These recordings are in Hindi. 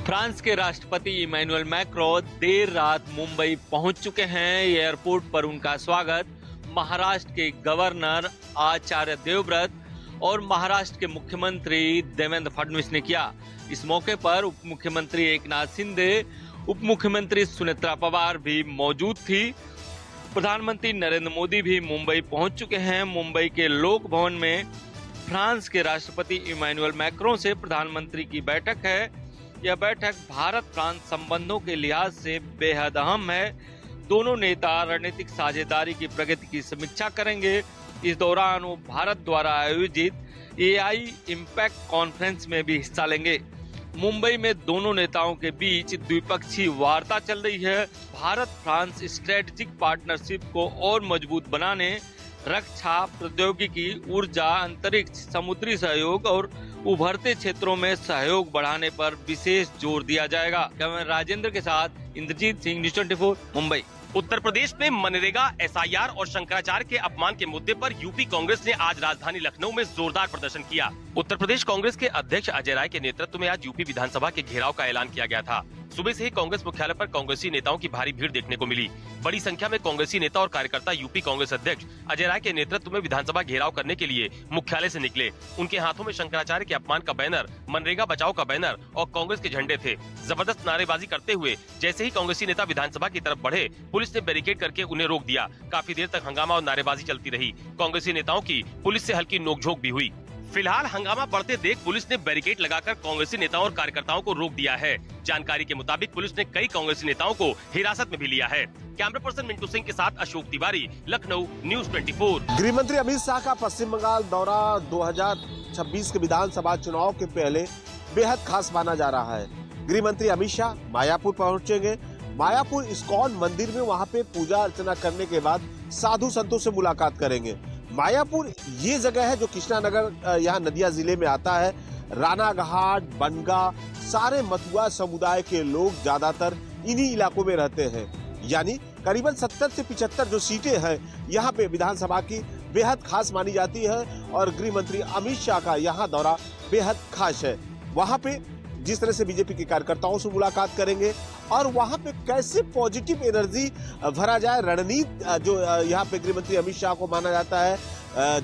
फ्रांस के राष्ट्रपति इमैनुअल मैक्रों देर रात मुंबई पहुंच चुके हैं। एयरपोर्ट पर उनका स्वागत महाराष्ट्र के गवर्नर आचार्य देवव्रत और महाराष्ट्र के मुख्यमंत्री देवेंद्र फडणवीस ने किया। इस मौके पर उप मुख्यमंत्री एकनाथ शिंदे, उप मुख्यमंत्री सुनेत्रा पवार भी मौजूद थी। प्रधानमंत्री नरेंद्र मोदी भी मुंबई पहुंच चुके हैं। मुंबई के लोक भवन में फ्रांस के राष्ट्रपति इमैनुअल मैक्रों से प्रधानमंत्री की बैठक है। यह बैठक भारत फ्रांस संबंधों के लिहाज से बेहद अहम है। दोनों नेता रणनीतिक साझेदारी की प्रगति की समीक्षा करेंगे। इस दौरान वो भारत द्वारा आयोजित एआई इम्पैक्ट कॉन्फ्रेंस में भी हिस्सा लेंगे। मुंबई में दोनों नेताओं के बीच द्विपक्षीय वार्ता चल रही है। भारत फ्रांस स्ट्रेटेजिक पार्टनरशिप को और मजबूत बनाने, रक्षा, प्रौद्योगिकी, ऊर्जा, अंतरिक्ष, समुद्री सहयोग और उभरते क्षेत्रों में सहयोग बढ़ाने पर विशेष जोर दिया जाएगा। कैमरा राजेंद्र के साथ इंद्रजीत सिंह, न्यूज़ 24 मुंबई। उत्तर प्रदेश में मनरेगा, एसआईआर और शंकराचार्य के अपमान के मुद्दे पर यूपी कांग्रेस ने आज राजधानी लखनऊ में जोरदार प्रदर्शन किया। उत्तर प्रदेश कांग्रेस के अध्यक्ष अजय राय के नेतृत्व में आज यूपी विधानसभा के घेराव का ऐलान किया गया था। सुबह से ही कांग्रेस मुख्यालय पर कांग्रेसी नेताओं की भारी भीड़ देखने को मिली। बड़ी संख्या में कांग्रेसी नेता और कार्यकर्ता यूपी कांग्रेस अध्यक्ष अजय राय के नेतृत्व में विधानसभा घेराव करने के लिए मुख्यालय से निकले। उनके हाथों में शंकराचार्य के अपमान का बैनर, मनरेगा बचाओ का बैनर और कांग्रेस के झंडे थे। जबरदस्त नारेबाजी करते हुए जैसे ही कांग्रेसी नेता विधानसभा की तरफ बढ़े, पुलिस ने बैरिकेड करके उन्हें रोक दिया। काफी देर तक हंगामा और नारेबाजी चलती रही। कांग्रेसी नेताओं की पुलिस से हल्की नोकझोंक भी हुई। फिलहाल हंगामा बढ़ते देख पुलिस ने बैरिकेड लगाकर कांग्रेसी नेताओं और कार्यकर्ताओं को रोक दिया है। जानकारी के मुताबिक पुलिस ने कई कांग्रेसी नेताओं को हिरासत में भी लिया है। कैमरा पर्सन मिंटू सिंह के साथ अशोक तिवारी, लखनऊ, न्यूज़ 24। गृह मंत्री अमित शाह का पश्चिम बंगाल दौरा 2026 के विधानसभा चुनाव के पहले बेहद खास माना जा रहा है। गृह मंत्री अमित शाह मायापुर पहुंचेंगे। मायापुर इस्कॉन मंदिर में वहां पे पूजा अर्चना करने के बाद साधु संतों से मुलाकात करेंगे। मायापुर ये जगह है जो कृष्णानगर यहाँ नदिया जिले में आता है। राना घाट, बनगा, सारे मतुआ समुदाय के लोग ज्यादातर इन्हीं इलाकों में रहते हैं। यानी करीबन 70 से 75 जो सीटें हैं यहाँ पे विधानसभा की बेहद खास मानी जाती है और गृह मंत्री अमित शाह का यहाँ दौरा बेहद खास है। वहाँ पे जिस तरह से बीजेपी के कार्यकर्ताओं से मुलाकात करेंगे और वहां पे कैसे पॉजिटिव एनर्जी भरा जाए, रणनीति जो यहाँ पे गृह मंत्री अमित शाह को माना जाता है,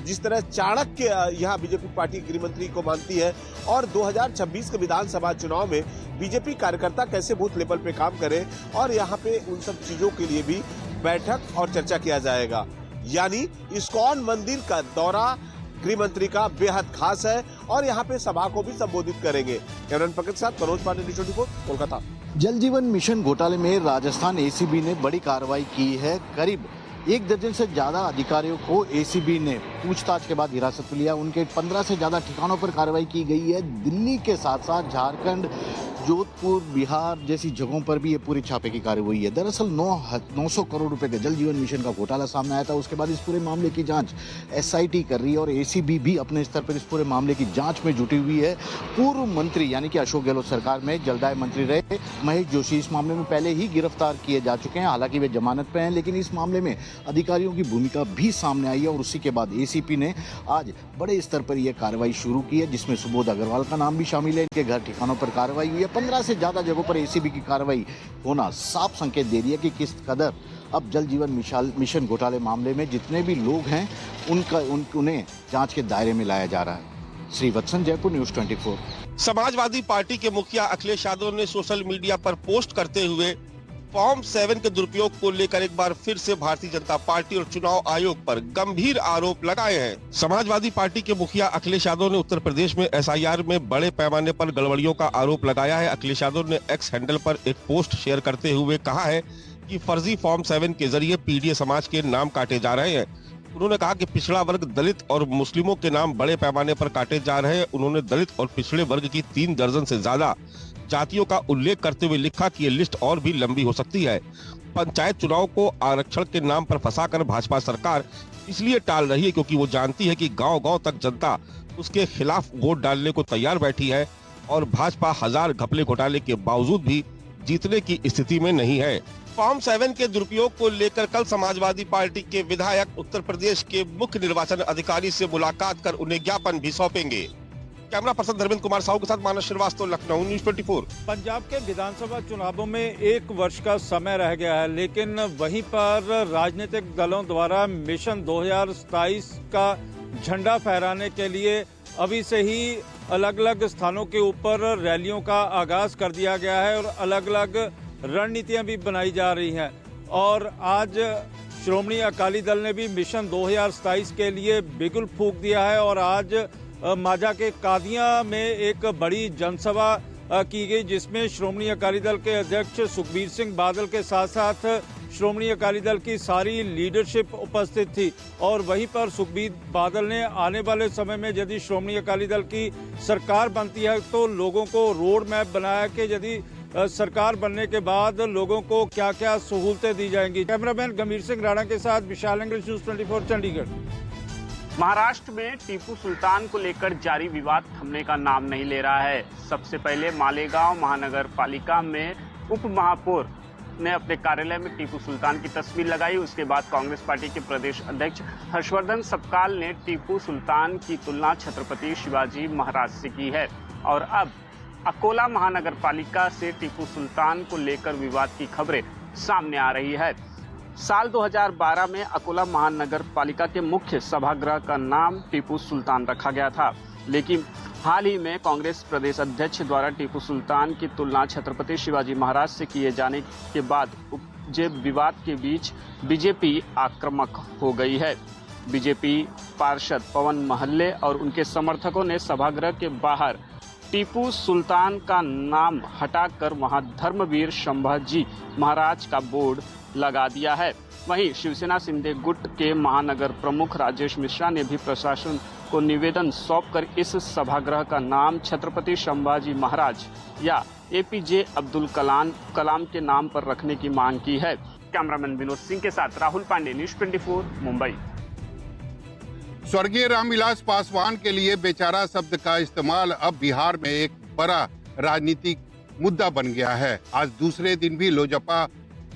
जिस तरह चाणक्य यहाँ बीजेपी पार्टी गृह मंत्री को मानती है और 2026 के विधानसभा चुनाव में बीजेपी कार्यकर्ता कैसे बूथ लेवल पे काम करें और यहाँ पे उन सब चीजों के लिए भी बैठक और चर्चा किया जाएगा। यानी इस्कॉन मंदिर का दौरा गृह मंत्री का बेहद खास है और यहाँ पे सभा को भी संबोधित करेंगे। कैमरामैन पंकज के साथ मनोज पांडे, न्यूज़ 24 कोलकाता। जल जीवन मिशन घोटाले में राजस्थान एसीबी ने बड़ी कार्रवाई की है। करीब 1 दर्जन से ज्यादा अधिकारियों को एसीबी ने पूछताछ के बाद हिरासत में लिया। उनके 15 से ज्यादा ठिकानों पर कार्रवाई की गई है। दिल्ली के साथ साथ झारखंड, जोधपुर, बिहार जैसी जगहों पर भी ये पूरी छापे की कार्रवाई है। दरअसल 900 करोड़ रुपए के जल जीवन मिशन का घोटाला सामने आया था। उसके बाद इस पूरे मामले की जांच एसआईटी कर रही है और एसीबी भी अपने स्तर पर इस पूरे मामले की जांच में जुटी हुई है। पूर्व मंत्री यानी कि अशोक गहलोत सरकार में जलदाय मंत्री रहे महेश जोशी इस मामले में पहले ही गिरफ्तार किए जा चुके हैं। हालांकि वे जमानत पे हैं, लेकिन इस मामले में अधिकारियों की भूमिका भी सामने आई है और उसी के बाद एसीपी ने आज बड़े स्तर पर यह कार्रवाई शुरू की है, जिसमें सुबोध अग्रवाल का नाम भी शामिल है। इनके घर ठिकानों पर कार्रवाई हुई है। 15 से ज्यादा जगहों पर एसीबी की कार्रवाई होना साफ संकेत दे रही है कि किस कदर अब जल जीवन मिशन घोटाले मामले में जितने भी लोग हैं उन्हें जांच के दायरे में लाया जा रहा है। श्री वत्सन, जयपुर, न्यूज़ 24। समाजवादी पार्टी के मुखिया अखिलेश यादव ने सोशल मीडिया पर पोस्ट करते हुए फॉर्म 7 के दुरुपयोग को लेकर एक बार फिर से भारतीय जनता पार्टी और चुनाव आयोग पर गंभीर आरोप लगाए हैं। समाजवादी पार्टी के मुखिया अखिलेश यादव ने उत्तर प्रदेश में एसआईआर में बड़े पैमाने पर गड़बड़ियों का आरोप लगाया है। अखिलेश यादव ने एक्स हैंडल पर एक पोस्ट शेयर करते हुए कहा है कि फर्जी फॉर्म 7 के जरिए पीडीए समाज के नाम काटे जा रहे हैं। उन्होंने कहा कि पिछड़ा वर्ग, दलित और मुस्लिमों के नाम बड़े पैमाने पर काटे जा रहे हैं। उन्होंने दलित और पिछड़े वर्ग की 3 दर्जन से ज्यादा जातियों का उल्लेख करते हुए लिखा कि ये लिस्ट और भी लंबी हो सकती है। पंचायत चुनाव को आरक्षण के नाम पर फंसाकर भाजपा सरकार इसलिए टाल रही है क्योंकि वो जानती है कि गांव-गांव तक जनता उसके खिलाफ वोट डालने को तैयार बैठी है और भाजपा हजार घपले घोटाले के बावजूद भी जीतने की स्थिति में नहीं है। फॉर्म 7 के दुरुपयोग को लेकर कल समाजवादी पार्टी के विधायक उत्तर प्रदेश के मुख्य निर्वाचन अधिकारी से मुलाकात कर उन्हें ज्ञापन भी सौंपेंगे। कैमरा पर्सन धर्मेंद्र कुमार साहू के साथ मानस श्रीवास्तव, लखनऊ, न्यूज़ 24। पंजाब के विधानसभा चुनावों में 1 वर्ष का समय रह गया है, लेकिन वहीं पर राजनीतिक दलों द्वारा मिशन 2027 का झंडा फहराने के लिए अभी से ही अलग अलग स्थानों के ऊपर रैलियों का आगाज कर दिया गया है और अलग अलग रणनीतियां भी बनाई जा रही हैं। और आज श्रोमणी अकाली दल ने भी मिशन 2027 के लिए बिगुल फूंक दिया है और आज माजा के कादियां में एक बड़ी जनसभा की गई, जिसमें श्रोमणी अकाली दल के अध्यक्ष सुखबीर सिंह बादल के साथ साथ श्रोमणी अकाली दल की सारी लीडरशिप उपस्थित थी। और वहीं पर सुखबीर बादल ने आने वाले समय में यदि श्रोमणी अकाली दल की सरकार बनती है तो लोगों को रोड मैप बनाया कि यदि सरकार बनने के बाद लोगों को क्या क्या सहूलतें दी जाएंगी। कैमरामैन गंभीर सिंह राणा के साथ विशाल इंग्लिश, न्यूज़ 24 चंडीगढ़। महाराष्ट्र में टीपू सुल्तान को लेकर जारी विवाद थमने का नाम नहीं ले रहा है। सबसे पहले मालेगांव महानगर पालिका में उप महापौर ने अपने कार्यालय में टीपू सुल्तान की तस्वीर लगाई। उसके बाद कांग्रेस पार्टी के प्रदेश अध्यक्ष हर्षवर्धन सपकाल ने टीपू सुल्तान की तुलना छत्रपति शिवाजी महाराज से की है। और अब अकोला महानगर पालिका से टीपू सुल्तान को लेकर विवाद की खबरें सामने आ रही है। साल 2012 में अकोला महानगर पालिका के मुख्य सभागृह का नाम टीपू सुल्तान रखा गया था, लेकिन हाल ही में कांग्रेस प्रदेश अध्यक्ष द्वारा टीपू सुल्तान की तुलना छत्रपति शिवाजी महाराज से किए जाने के बाद उपजे विवाद के बीच बीजेपी आक्रामक हो गई है। बीजेपी पार्षद पवन महल्ले और उनके समर्थकों ने सभागृह के बाहर टीपू सुल्तान का नाम हटाकर वहां धर्मवीर संभाजी महाराज का बोर्ड लगा दिया है। वहीं शिवसेना शिंदे गुट के महानगर प्रमुख राजेश मिश्रा ने भी प्रशासन को निवेदन सौंपकर इस सभागृह का नाम छत्रपति संभाजी महाराज या एपीजे अब्दुल कलाम के नाम पर रखने की मांग की है। कैमरामैन विनोद सिंह के साथ राहुल पांडे, न्यूज़ 24 मुंबई। स्वर्गीय रामविलास पासवान के लिए बेचारा शब्द का इस्तेमाल अब बिहार में एक बड़ा राजनीतिक मुद्दा बन गया है। आज दूसरे दिन भी लोजपा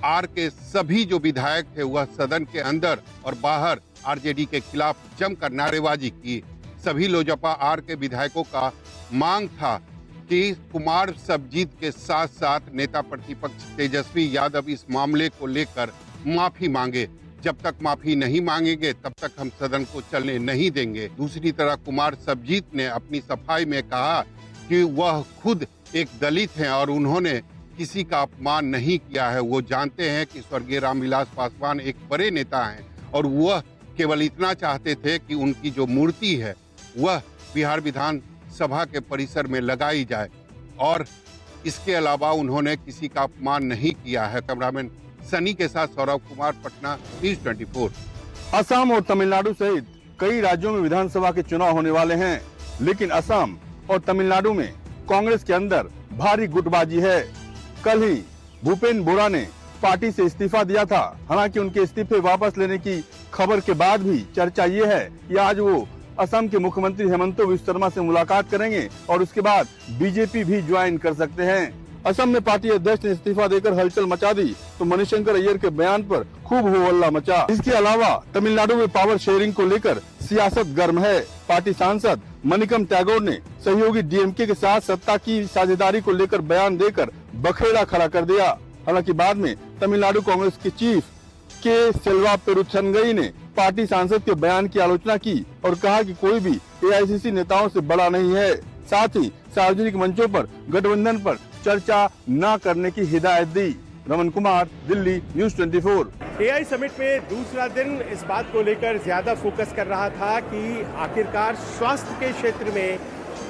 आर के सभी जो विधायक थे वह सदन के अंदर और बाहर आरजेडी के खिलाफ जमकर नारेबाजी की। सभी लोजपा आर के विधायकों का मांग था कि कुमार सर्वजीत के साथ साथ नेता प्रतिपक्ष तेजस्वी यादव इस मामले को लेकर माफी मांगे। जब तक माफी नहीं मांगेंगे तब तक हम सदन को चलने नहीं देंगे। दूसरी तरफ कुमार सर्वजीत ने अपनी सफाई में कहा कि वह खुद एक दलित हैं और उन्होंने किसी का अपमान नहीं किया है। वो जानते हैं कि स्वर्गीय रामविलास पासवान एक बड़े नेता हैं और वह केवल इतना चाहते थे कि उनकी जो मूर्ति है वह बिहार विधान सभा के परिसर में लगाई जाए और इसके अलावा उन्होंने किसी का अपमान नहीं किया है। कैमरामैन सनी के साथ सौरभ कुमार, पटना, न्यूज़ 24। असम और तमिलनाडु सहित कई राज्यों में विधानसभा के चुनाव होने वाले हैं, लेकिन असम और तमिलनाडु में कांग्रेस के अंदर भारी गुटबाजी है। कल ही भूपेन्द्र बोरा ने पार्टी से इस्तीफा दिया था। हालांकि उनके इस्तीफे वापस लेने की खबर के बाद भी चर्चा ये है कि आज वो असम के मुख्यमंत्री हेमंत बिस्वा शर्मा से मुलाकात करेंगे और उसके बाद बीजेपी भी ज्वाइन कर सकते हैं। असम में पार्टी अध्यक्ष ने इस्तीफा देकर हलचल मचा दी तो मणिशंकर अय्यर के बयान पर खूब हो हल्ला मचा। इसके अलावा तमिलनाडु में पावर शेयरिंग को लेकर सियासत गर्म है। पार्टी सांसद मणिकम टैगोर ने सहयोगी डीएमके के साथ सत्ता की साझेदारी को लेकर बयान देकर बखेड़ा खड़ा कर दिया। हालांकि बाद में तमिलनाडु कांग्रेस के चीफ के सेल्वा पेरुथनगई ने पार्टी सांसद के बयान की आलोचना की और कहा कि कोई भी एआईसीसी नेताओं से बड़ा नहीं है। साथ ही सार्वजनिक मंचों पर गठबंधन पर चर्चा न करने की हिदायत दी। Raman Kumar, Delhi, news 24। AI summit में दूसरा दिन इस बात को लेकर ज्यादा फोकस कर रहा था कि आखिरकार स्वास्थ्य के क्षेत्र में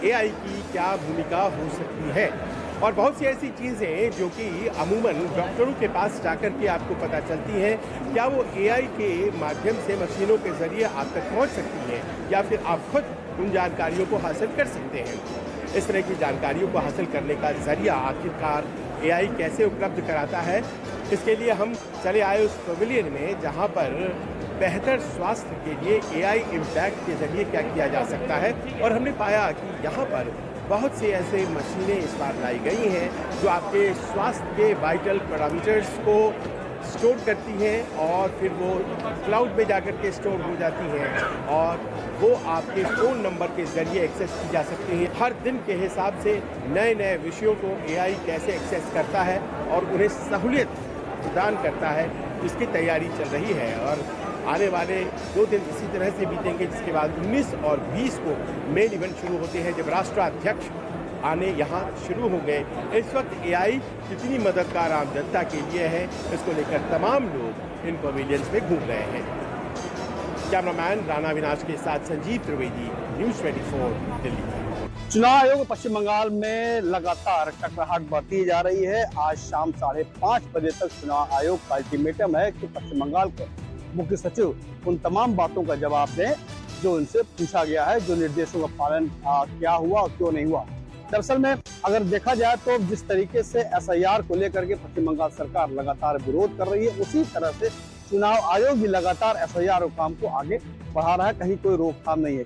एआई की क्या भूमिका हो सकती है और बहुत सी ऐसी चीजें जो कि अमूमन डॉक्टरों के पास जाकर के आपको पता चलती हैं, क्या वो एआई के माध्यम से मशीनों के जरिए आप तक पहुंच सकती हैं या फिर आप खुद उन जानकारियों को हासिल कर सकते हैं। इस तरह की जानकारियों को हासिल करने का जरिया आखिरकार एआई कैसे उपलब्ध कराता है, इसके लिए हम चले आए उस पवेलियन में जहां पर बेहतर स्वास्थ्य के लिए एआई इम्पैक्ट के जरिए क्या किया जा सकता है। और हमने पाया कि यहाँ पर बहुत से ऐसे मशीनें इस बार लाई गई हैं जो आपके स्वास्थ्य के वाइटल पैरामीटर्स को स्टोर करती हैं और फिर वो क्लाउड में जाकर के स्टोर हो जाती हैं और वो आपके फ़ोन नंबर के ज़रिए एक्सेस की जा सकती हैं। हर दिन के हिसाब से नए नए विषयों को AI कैसे एक्सेस करता है और उन्हें सहूलियत प्रदान करता है, इसकी तैयारी चल रही है और आने वाले 2 दिन इसी तरह से बीतेंगे, जिसके बाद 19 और 20 को मेन इवेंट शुरू होते हैं जब राष्ट्राध्यक्ष आने यहाँ शुरू हो गए। इस वक्त AI कितनी मददगार आम जनता के लिए है, इसको लेकर तमाम लोग इन पवेलियंस में घूम रहे हैं। कैमरामैन राणा विनाश के साथ संजीव त्रिवेदी, न्यूज़ 24 दिल्ली। चुनाव आयोग पश्चिम बंगाल में लगातार टकराहट बढ़ती जा रही है। आज शाम 5:30 बजे तक चुनाव आयोग का अल्टीमेटम है कि पश्चिम बंगाल के मुख्य सचिव उन तमाम बातों का जवाब दें जो उनसे पूछा गया है, जो निर्देशों का पालन क्या हुआ और क्यों नहीं हुआ। दरअसल में अगर देखा जाए तो जिस तरीके से SIR को लेकर के पश्चिम बंगाल सरकार लगातार विरोध कर रही है, उसी तरह से चुनाव आयोग भी लगातार SIR काम को आगे बढ़ा रहा है, कहीं कोई रोकथाम नहीं है।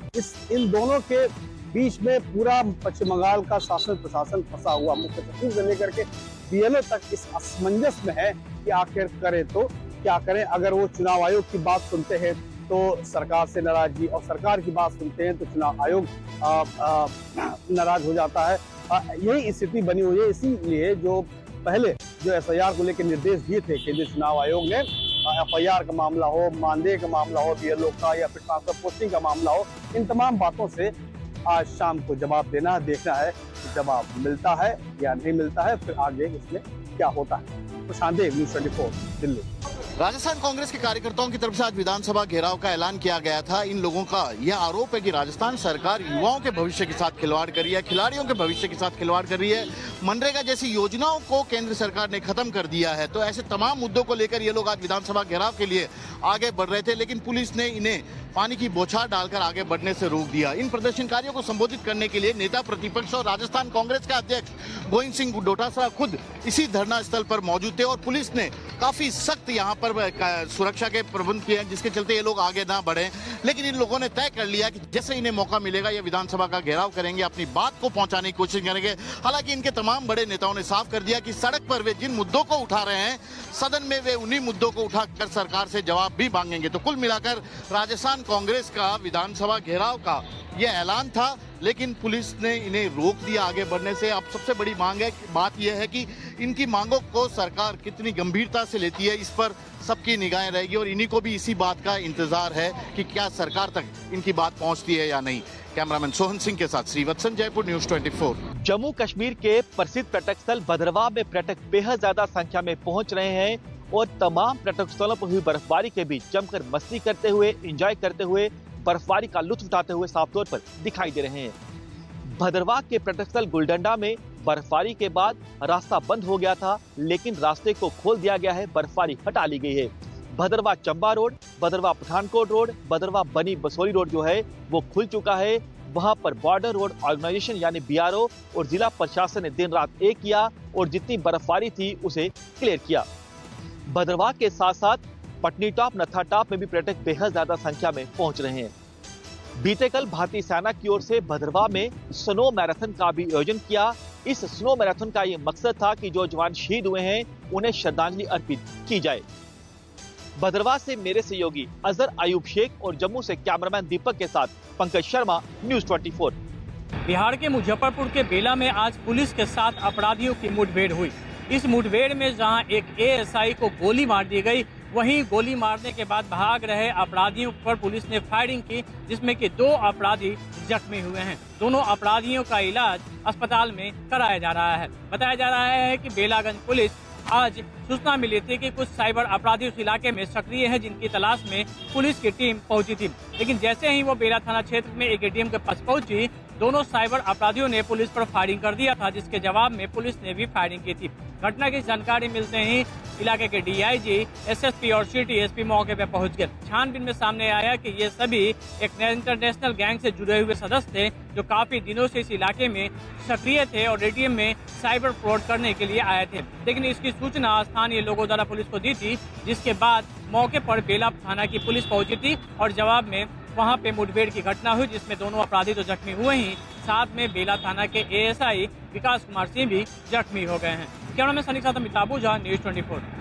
इन दोनों के बीच में पूरा पश्चिम बंगाल का शासन प्रशासन फंसा हुआ, मुख्य सचिव से लेकर के BLO तक इस असमंजस में है कि आखिर करे तो क्या करें। अगर वो चुनाव आयोग की बात सुनते हैं तो सरकार से नाराजगी और सरकार की बात सुनते हैं तो चुनाव आयोग नाराज हो जाता है। यही स्थिति बनी हुई है। इसीलिए जो पहले जो SIR को लेकर निर्देश दिए थे केंद्रीय चुनाव आयोग ने, FIR का मामला हो, मानदेय का मामला हो, BLO का या फिर ट्रांसफर पोस्टिंग का मामला हो, इन तमाम बातों से आज शाम को जवाब देना है। देखना है कि जवाब मिलता है या नहीं मिलता है, फिर आगे इसमें क्या होता है। प्रशांत देव, न्यूज़ 24 दिल्ली। राजस्थान कांग्रेस के कार्यकर्ताओं की तरफ से आज विधानसभा घेराव का ऐलान किया गया था। इन लोगों का यह आरोप है कि राजस्थान सरकार युवाओं के भविष्य के साथ खिलवाड़ कर रही है, खिलाड़ियों के भविष्य के साथ खिलवाड़ कर रही है। मनरेगा जैसी योजनाओं को केंद्र सरकार ने खत्म कर दिया है। तो ऐसे तमाम मुद्दों को लेकर ये लोग आज विधानसभा घेराव के लिए आगे बढ़ रहे थे, लेकिन पुलिस ने इन्हें पानी की बौछार डालकर आगे बढ़ने से रोक दिया। इन प्रदर्शनकारियों को संबोधित करने के लिए नेता प्रतिपक्ष और राजस्थान कांग्रेस के अध्यक्ष गोविंद सिंह डोटासरा खुद इसी धरना स्थल पर मौजूद थे और पुलिस ने काफी सख्त यहाँ पर सुरक्षा के प्रबंध किए हैं, जिसके चलते ये लोग आगे ना बढ़े। लेकिन इन लोगों ने तय कर लिया कि जैसे इन्हें मौका मिलेगा ये विधानसभा का घेराव करेंगे, अपनी बात को पहुंचाने की कोशिश करेंगे। हालांकि इनके तमाम बड़े नेताओं ने साफ कर दिया कि सड़क पर वे जिन मुद्दों को उठा रहे हैं, सदन में वे उन्हीं मुद्दों को उठाकर सरकार से जवाब भी मांगेंगे। तो कुल मिलाकर राजस्थान कांग्रेस का विधानसभा घेराव का यह ऐलान था, लेकिन पुलिस ने इन्हें रोक दिया आगे बढ़ने से। अब सबसे बड़ी बात यह है कि इनकी मांगों को सरकार कितनी गंभीरता से लेती है, इस पर सबकी निगाहें रहेगी और इन्हीं को भी इसी बात का इंतजार है कि क्या सरकार तक इनकी बात पहुंचती है या नहीं। कैमरामैन सोहन सिंह के साथ श्रीवत्सन, जयपुर, न्यूज़ 24। जम्मू कश्मीर के प्रसिद्ध पर्यटक स्थल भद्रवाह में पर्यटक बेहद ज्यादा संख्या में पहुंच रहे हैं और तमाम पर्यटक स्थलों पर हुई बर्फबारी के बीच जमकर मस्ती करते हुए, एंजॉय करते हुए, बर्फबारी का लुत्फ उठाते हुए साफ तौर पर दिखाई दे रहे हैं। भद्रवाह के पर्यटक स्थल गुलडंडा में बर्फबारी के बाद रास्ता बंद हो गया था, लेकिन रास्ते को खोल दिया गया है, बर्फबारी हटा ली गई है। भद्रवाह चंबा रोड, भद्रवाह पठानकोट रोड, भद्रवाह बनी बसोली रोड जो है वो खुल चुका है। वहां पर बॉर्डर रोड ऑर्गेनाइजेशन यानी BRO और जिला प्रशासन ने दिन रात एक किया और जितनी बर्फबारी थी उसे क्लियर किया। भद्रवाह के साथ साथ पटनी टॉप, नत्था टॉप में भी पर्यटक बेहद ज्यादा संख्या में पहुंच रहे हैं। बीते कल भारतीय सेना की ओर से भद्रवाह में स्नो मैराथन का भी आयोजन किया। इस स्नो मैराथन का ये मकसद था कि जो जवान शहीद हुए हैं उन्हें श्रद्धांजलि अर्पित की जाए। भद्रवाह से मेरे सहयोगी अजहर अयूब शेख और जम्मू से कैमरामैन दीपक के साथ पंकज शर्मा, न्यूज़ 24। बिहार के मुजफ्फरपुर के बेला में आज पुलिस के साथ अपराधियों की मुठभेड़ हुई। इस मुठभेड़ में जहां एक ASI को गोली मार दी गई, वहीं गोली मारने के बाद भाग रहे अपराधियों पर पुलिस ने फायरिंग की, जिसमें कि 2 अपराधी जख्मी हुए हैं। दोनों अपराधियों का इलाज अस्पताल में कराया जा रहा है। बताया जा रहा है कि बेलागंज पुलिस आज सूचना मिली थी कि कुछ साइबर अपराधी उस इलाके में सक्रिय हैं, जिनकी तलाश में पुलिस की टीम पहुंची थी। लेकिन जैसे ही वो बेला थाना क्षेत्र में एक ATM के पास पहुंची, दोनों साइबर अपराधियों ने पुलिस पर फायरिंग कर दिया था, जिसके जवाब में पुलिस ने भी फायरिंग की थी। घटना की जानकारी मिलते ही इलाके के DIG, SSP और City SP मौके पर पहुंच गए। छानबीन में सामने आया कि ये सभी एक इंटरनेशनल गैंग से जुड़े हुए सदस्य थे, जो काफी दिनों से इस इलाके में सक्रिय थे और ATM में साइबर फ्रॉड करने के लिए आए थे। लेकिन इसकी सूचना स्थानीय लोगों द्वारा पुलिस को दी थी, जिसके बाद मौके पर बेला थाना की पुलिस पहुंची थी और जवाब में वहां पे मुठभेड़ की घटना हुई, जिसमें दोनों अपराधी तो जख्मी हुए ही, साथ में बेला थाना के ASI विकास कुमार सिंह भी जख्मी हो गए हैं। कैमरामैन सनी के साथ अमिताभ ओझा, न्यूज़ 24।